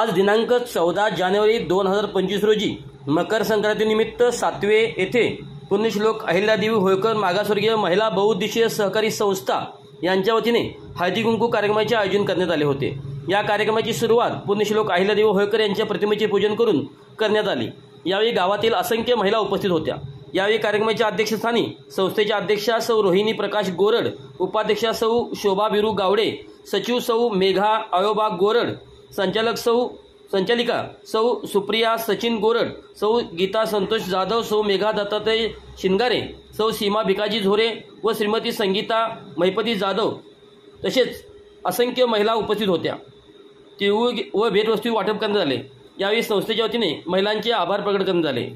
आज दिनांक 14 जानेवारी 2025 रोजी मकर संक्रांतीनिमित्त सातवे येथे पुण्यश्लोक अहिल्यादेवी होळकर मागासवर्गीय महिला बहुउद्देशीय सहकारी संस्था यांच्या वतीने हळदी कुंकू कार्यक्रमाचे आयोजन करण्यात आले होते। या कार्यक्रमाची सुरुवात पुण्यश्लोक अहिल्यादेवी होळकर यांच्या प्रतिमेचे पूजन करून करण्यात आली। यावेळी गावातील असंख्य महिला उपस्थित होत्या। यावेळी कार्यक्रमाच्या अध्यक्षस्थानी संस्थेच्या अध्यक्षा सौ रोहिणी प्रकाश गोरड, उपाध्यक्षा सौ शोभा बिरू गावडे, सचिव सौ मेघा अयोबा गोरड, संचालिका सौ सुप्रिया सचिन गोरड, सौ गीता संतोष जाधव, सौ मेघा दत्तात्रय शिंगारे, सौ सीमा भिकाजी झोरे व श्रीमती संगीता महिपती जाधव तसेच असंख्य महिला उपस्थित होत्या। तिळगुळ व भेटवस्तू वाटप करण्यात आले। यावेळी संस्थेच्या वतीने महिलांचे आभार प्रकट करण्यात आले।